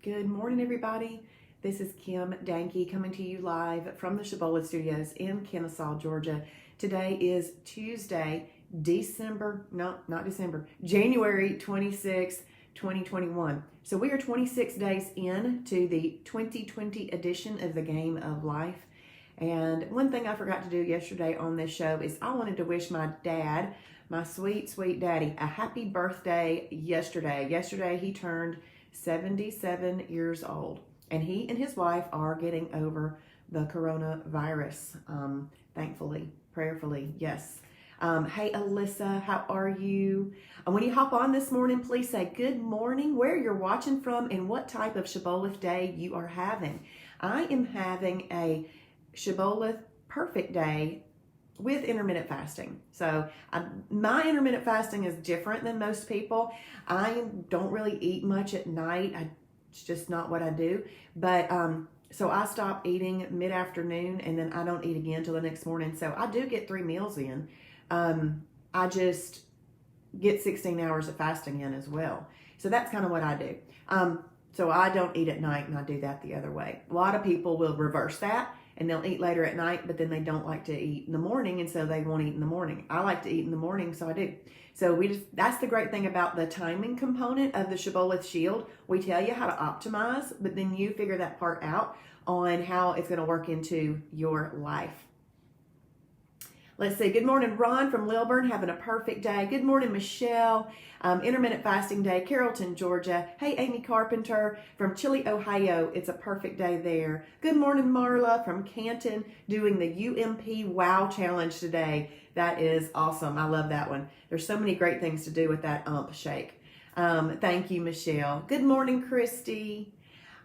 Good morning, everybody. This is Kim Danke coming to you live from the Shibboleth Studios in Kennesaw, Georgia. Today is Tuesday, January 26th, 2021. So we are 26 days into the 2020 edition of the Game of Life. And one thing I forgot to do yesterday on this show is I wanted to wish my dad, my sweet, sweet daddy, a happy birthday yesterday. Yesterday he turned 77 years old, and he and his wife are getting over the coronavirus, thankfully, prayerfully, yes. Hey, Alyssa, how are you? And when you hop on this morning, please say good morning, where you're watching from, and what type of Shibboleth day you are having. I am having a Shibboleth perfect day with intermittent fasting. So my intermittent fasting is different than most people. I don't really eat much at night. It's just not what I do. But so I stop eating mid-afternoon, and then I don't eat again till the next morning. So I do get 3 meals in. I just get 16 hours of fasting in as well. So that's kind of what I do. So I don't eat at night, and I do that the other way. A lot of people will reverse that, and they'll eat later at night, but then they don't like to eat in the morning, and so they won't eat in the morning. I like to eat in the morning, so I do. So that's the great thing about the timing component of the Shibboleth Shield. We tell you how to optimize, but then you figure that part out on how it's going to work into your life. Let's see. Good morning, Ron from Lilburn, having a perfect day. Good morning, Michelle. Intermittent fasting day, Carrollton, Georgia. Hey, Amy Carpenter from Chile, Ohio. It's a perfect day there. Good morning, Marla from Canton, doing the UMP Wow Challenge today. That is awesome. I love that one. There's so many great things to do with that shake. Thank you, Michelle. Good morning, Christy.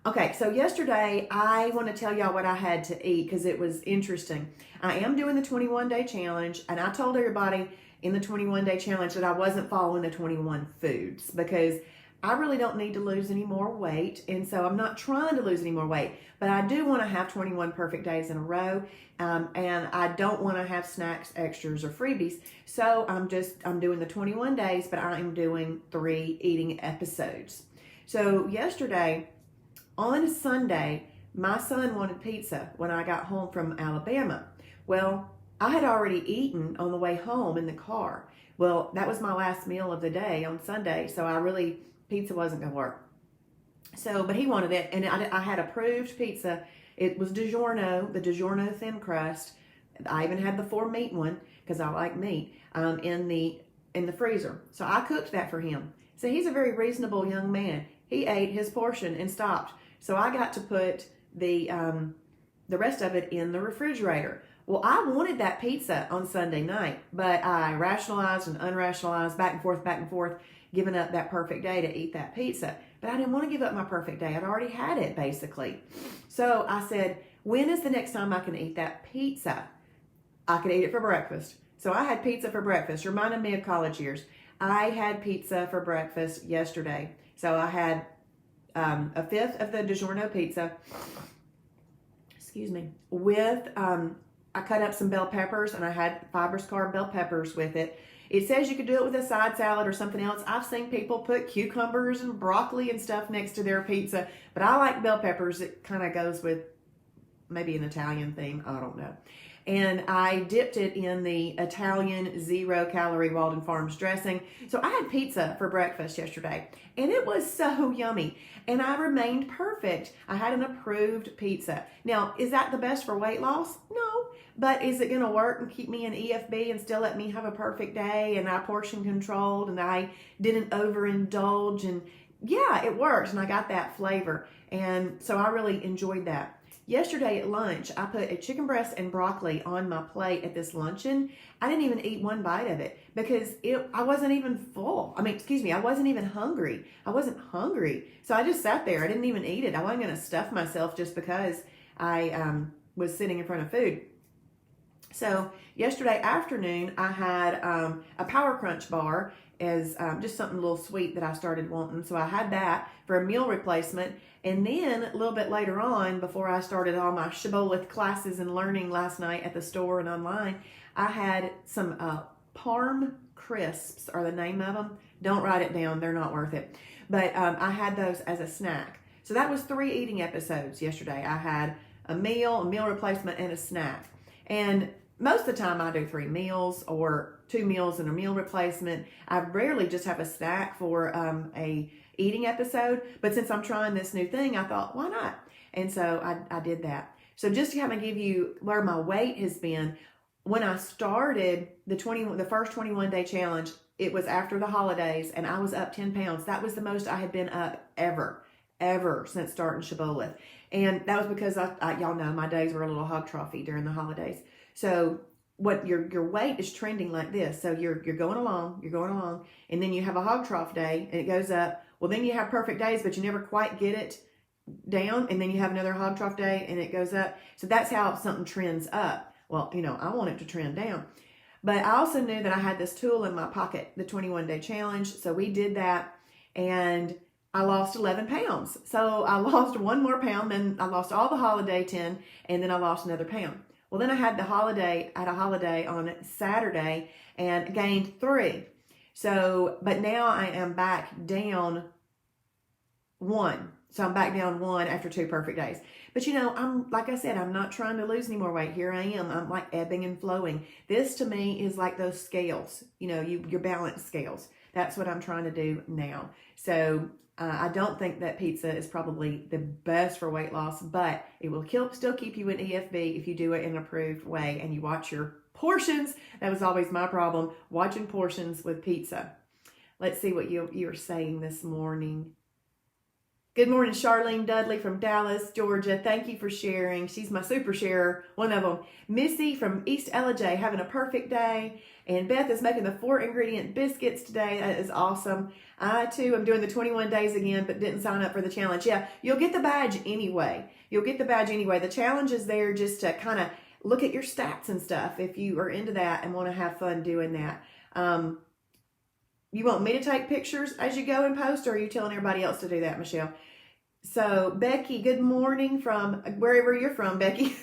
Okay, so yesterday I want to tell y'all what I had to eat because it was interesting. I am doing the 21-day challenge, and I told everybody in the 21-day challenge that I wasn't following the 21 foods because I really don't need to lose any more weight, and so I'm not trying to lose any more weight, but I do want to have 21 perfect days in a row, and I don't want to have snacks, extras, or freebies, so I'm doing the 21 days, but I am doing 3 eating episodes. So yesterday, on Sunday, my son wanted pizza when I got home from Alabama. Well, I had already eaten on the way home in the car. Well, that was my last meal of the day on Sunday, so pizza wasn't going to work. So, but he wanted it, and I had approved pizza. It was DiGiorno, the DiGiorno thin crust. I even had the 4-meat one because I like meat in the freezer. So I cooked that for him. So he's a very reasonable young man. He ate his portion and stopped. So I got to put the rest of it in the refrigerator. Well, I wanted that pizza on Sunday night, but I rationalized and unrationalized, back and forth, giving up that perfect day to eat that pizza. But I didn't want to give up my perfect day. I'd already had it, basically. So I said, when is the next time I can eat that pizza? I could eat it for breakfast. So I had pizza for breakfast, reminding me of college years. I had pizza for breakfast yesterday. So I had a 5th of the DiGiorno pizza, with, I cut up some bell peppers, and I had fibrous carb bell peppers with it. It says you could do it with a side salad or something else. I've seen people put cucumbers and broccoli and stuff next to their pizza, but I like bell peppers. It kind of goes with maybe an Italian theme. I don't know. And I dipped it in the Italian 0-calorie Walden Farms dressing. So I had pizza for breakfast yesterday, and it was so yummy. And I remained perfect. I had an approved pizza. Now, is that the best for weight loss? No. But is it going to work and keep me in EFB and still let me have a perfect day, and I portion controlled and I didn't overindulge? And yeah, it works, and I got that flavor. And so I really enjoyed that. Yesterday at lunch, I put a chicken breast and broccoli on my plate at this luncheon. I didn't even eat one bite of it because I wasn't even full. I wasn't even hungry. I wasn't hungry. So I just sat there. I didn't even eat it. I wasn't going to stuff myself just because I was sitting in front of food. So yesterday afternoon, I had a Power Crunch bar as just something a little sweet that I started wanting. So I had that for a meal replacement. And then a little bit later on, before I started all my Shibboleth classes and learning last night at the store and online, I had some Parm Crisps are the name of them. Don't write it down. They're not worth it. But I had those as a snack. So that was 3 eating episodes yesterday. I had a meal replacement, and a snack. And most of the time I do 3 meals or 2 meals and a meal replacement. I rarely just have a snack for a eating episode. But since I'm trying this new thing, I thought, why not? And so I did that. So just to kind of give you where my weight has been, when I started the first 21-day challenge, it was after the holidays, and I was up 10 pounds. That was the most I had been up ever since starting Shibboleth. And that was because y'all know my days were a little hog trophy during the holidays. So what your weight is trending like this. So you're going along, and then you have a hog trough day and it goes up. Well, then you have perfect days, but you never quite get it down, and then you have another hog trough day and it goes up. So that's how something trends up. Well, I want it to trend down. But I also knew that I had this tool in my pocket, the 21-day challenge. So we did that, and I lost 11 pounds. So I lost 1 more pound, then I lost all the holiday 10, and then I lost another pound. Well, then I had a holiday on Saturday and gained 3. So, but now I am back down 1. So I'm back down 1 after 2 perfect days. But like I said, I'm not trying to lose any more weight. Here I am. I'm like ebbing and flowing. This to me is like those scales, your balance scales. That's what I'm trying to do now. So I don't think that pizza is probably the best for weight loss, but it will still keep you in EFB if you do it in an approved way and you watch your portions. That was always my problem, watching portions with pizza. Let's see what you're saying this morning. Good morning, Charlene Dudley from Dallas, Georgia. Thank you for sharing. She's my super sharer, one of them. Missy from East LJ, having a perfect day. And Beth is making the 4-ingredient biscuits today. That is awesome. I, too, am doing the 21 days again, but didn't sign up for the challenge. Yeah, you'll get the badge anyway. The challenge is there just to kind of look at your stats and stuff if you are into that and want to have fun doing that. You want me to take pictures as you go and post, or are you telling everybody else to do that, Michelle? So, Becky, good morning from wherever you're from, Becky.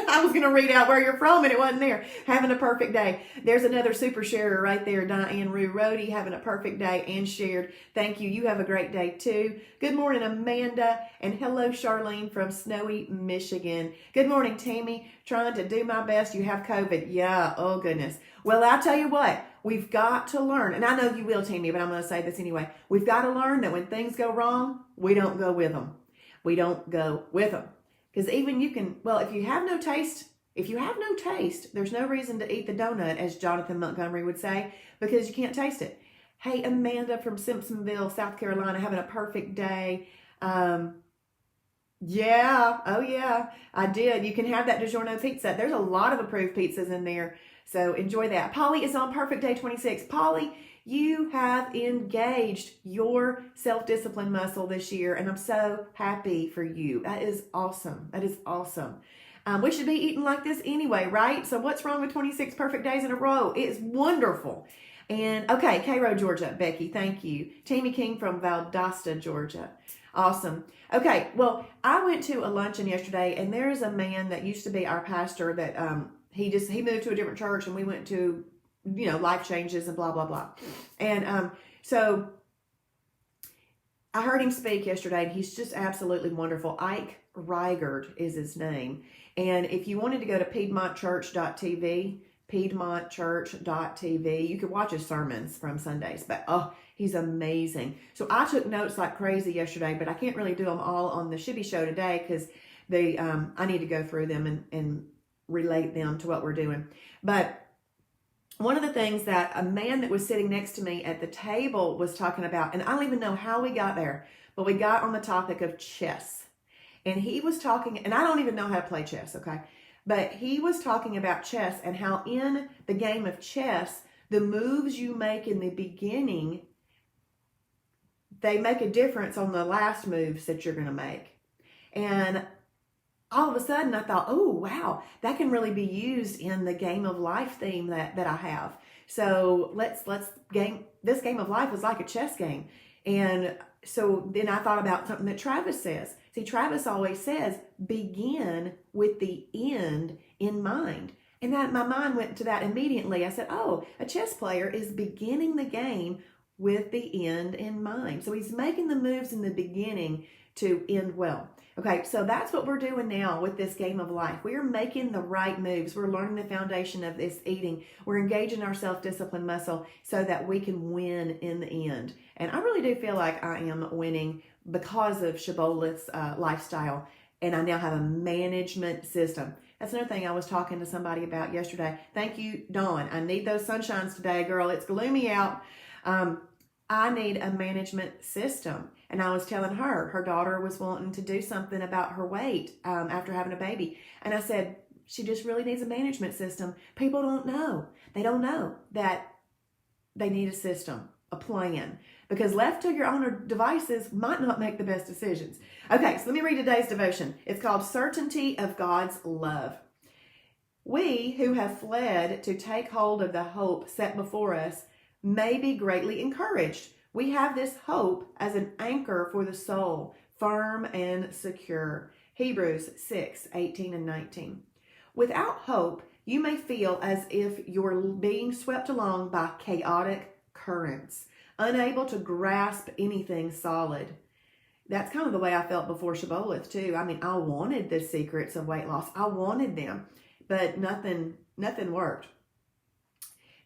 I was going to read out where you're from, and it wasn't there. Having a perfect day. There's another super sharer right there, Diane Rue Rody, having a perfect day and shared. Thank you. You have a great day, too. Good morning, Amanda, and hello, Charlene from snowy Michigan. Good morning, Tammy. Trying to do my best. You have COVID. Yeah, oh, goodness. Well, I'll tell you what. We've got to learn, and I know you will, Tammy, but I'm going to say this anyway. We've got to learn that when things go wrong, we don't go with them. Because even if you have no taste, there's no reason to eat the donut, as Jonathan Montgomery would say, because you can't taste it. Hey, Amanda from Simpsonville, South Carolina, having a perfect day. Yeah, I did. You can have that DiGiorno pizza. There's a lot of approved pizzas in there. So enjoy that. Polly is on perfect day 26. Polly, you have engaged your self-discipline muscle this year, and I'm so happy for you. That is awesome. We should be eating like this anyway, right? So what's wrong with 26 perfect days in a row? It's wonderful. And okay, Cairo, Georgia, Becky, thank you. Tammy King from Valdosta, Georgia. Awesome. Okay, well, I went to a luncheon yesterday, and there is a man that used to be our pastor that he moved to a different church, and we went to, life changes and blah, blah, blah. And so I heard him speak yesterday, and he's just absolutely wonderful. Ike Reigard is his name. And if you wanted to go to piedmontchurch.tv, you could watch his sermons from Sundays, but he's amazing. So I took notes like crazy yesterday, but I can't really do them all on the Shibby show today because I need to go through them and relate them to what we're doing. But one of the things that a man that was sitting next to me at the table was talking about, and I don't even know how we got there, but we got on the topic of chess. And he was talking, and I don't even know how to play chess, okay? But he was talking about chess and how in the game of chess, the moves you make in the beginning, they make a difference on the last moves that you're going to make. And all of a sudden I thought, oh, wow, that can really be used in the game of life theme that I have. So this game of life is like a chess game. And so then I thought about something that Travis says. See, Travis always says, begin with the end in mind. And that my mind went to that immediately. I said, oh, a chess player is beginning the game with the end in mind. So he's making the moves in the beginning to end well. Okay, so that's what we're doing now with this game of life. We are making the right moves. We're learning the foundation of this eating. We're engaging our self-discipline muscle so that we can win in the end. And I really do feel like I am winning because of Shibboleth's lifestyle. And I now have a management system. That's another thing I was talking to somebody about yesterday. Thank you, Dawn. I need those sunshines today, girl. It's gloomy out. I need a management system. And I was telling her daughter was wanting to do something about her weight after having a baby. And I said, she just really needs a management system. People don't know. They don't know that they need a system, a plan. Because left to your own devices might not make the best decisions. Okay, so let me read today's devotion. It's called Certainty of God's Love. We who have fled to take hold of the hope set before us may be greatly encouraged. We have this hope as an anchor for the soul, firm and secure. Hebrews 6:18 and 19. Without hope, you may feel as if you're being swept along by chaotic currents, unable to grasp anything solid. That's kind of the way I felt before Shibboleth too. I mean, I wanted the secrets of weight loss. I wanted them, but nothing worked.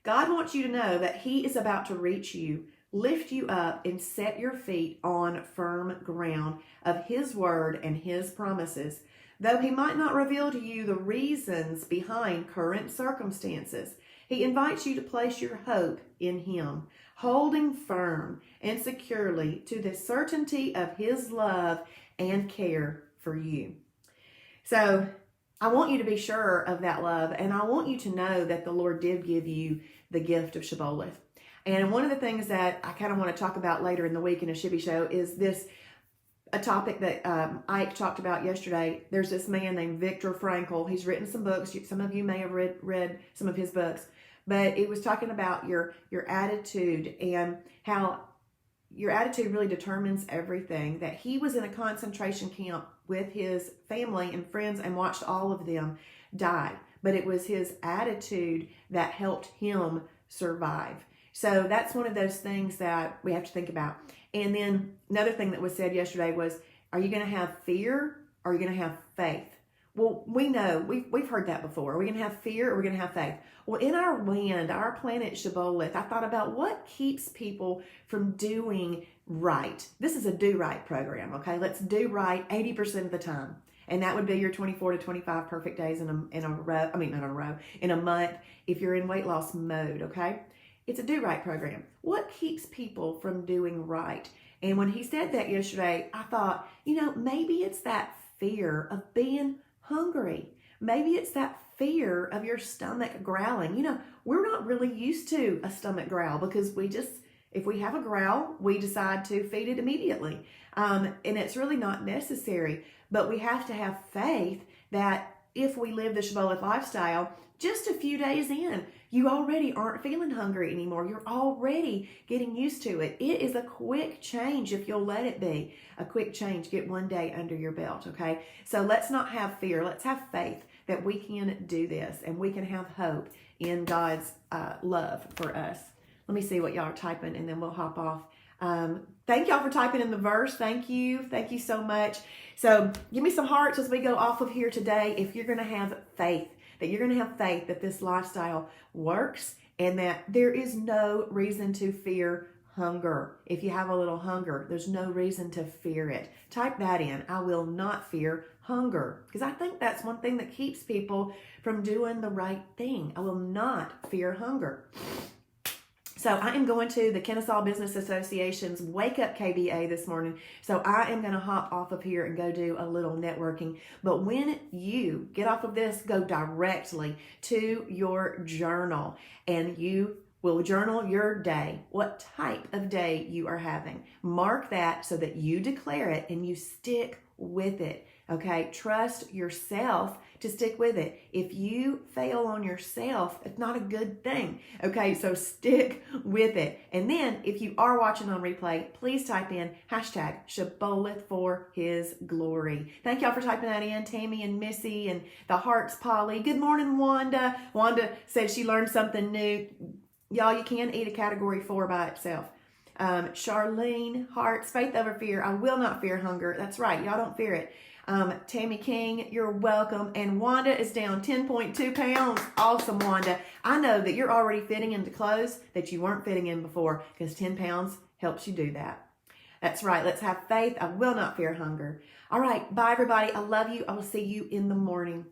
God wants you to know that he is about to reach you, lift you up, and set your feet on firm ground of his word and his promises. Though he might not reveal to you the reasons behind current circumstances, he invites you to place your hope in him, holding firm and securely to the certainty of his love and care for you. So I want you to be sure of that love, and I want you to know that the Lord did give you the gift of Shibboleth. And one of the things that I kind of want to talk about later in the week in a Shibby show is a topic that Ike talked about yesterday. There's this man named Viktor Frankl. He's written some books. Some of you may have read some of his books, but it was talking about your attitude and how your attitude really determines everything. That he was in a concentration camp with his family and friends and watched all of them die. But it was his attitude that helped him survive. So that's one of those things that we have to think about. And then another thing that was said yesterday was, are you going to have fear or are you going to have faith? Well, we know, we've heard that before. Are we going to have fear or are we going to have faith? Well, in our land, our planet Shibboleth, I thought about what keeps people from doing right. This is a do right program, okay? Let's do right 80% of the time. And that would be your 24 to 25 perfect days in a month if you're in weight loss mode, okay? It's a do right program. What keeps people from doing right? And when he said that yesterday, I thought, maybe it's that fear of being hungry. Maybe it's that fear of your stomach growling. We're not really used to a stomach growl because if we have a growl, we decide to feed it immediately. And it's really not necessary. But we have to have faith that if we live the Shibboleth lifestyle, just a few days in, you already aren't feeling hungry anymore. You're already getting used to it. It is a quick change if you'll let it be. A quick change. Get one day under your belt, okay? So let's not have fear. Let's have faith that we can do this and we can have hope in God's love for us. Let me see what y'all are typing and then we'll hop off. Thank y'all for typing in the verse. Thank you. Thank you so much. So give me some hearts as we go off of here today. If you're going to have faith, that this lifestyle works and that there is no reason to fear hunger. If you have a little hunger, there's no reason to fear it. Type that in. I will not fear hunger. Because I think that's one thing that keeps people from doing the right thing. I will not fear hunger. So I am going to the Kennesaw Business Association's Wake Up KBA this morning. So I am going to hop off of here and go do a little networking. But when you get off of this, go directly to your journal and you will journal your day, what type of day you are having. Mark that so that you declare it and you stick with it. Okay, trust yourself to stick with it. If you fail on yourself, it's not a good thing. Okay, so stick with it. And then if you are watching on replay, please type in hashtag Shibboleth for his glory. Thank y'all for typing that in, Tammy and Missy and the hearts, Polly. Good morning, Wanda. Wanda said she learned something new. Y'all, you can eat a category 4 by itself. Charlene Hearts, faith over fear. I will not fear hunger. That's right. Y'all don't fear it. Tammy King, you're welcome. And Wanda is down 10.2 pounds. Awesome, Wanda. I know that you're already fitting into clothes that you weren't fitting in before because 10 pounds helps you do that. That's right. Let's have faith. I will not fear hunger. All right. Bye, everybody. I love you. I will see you in the morning.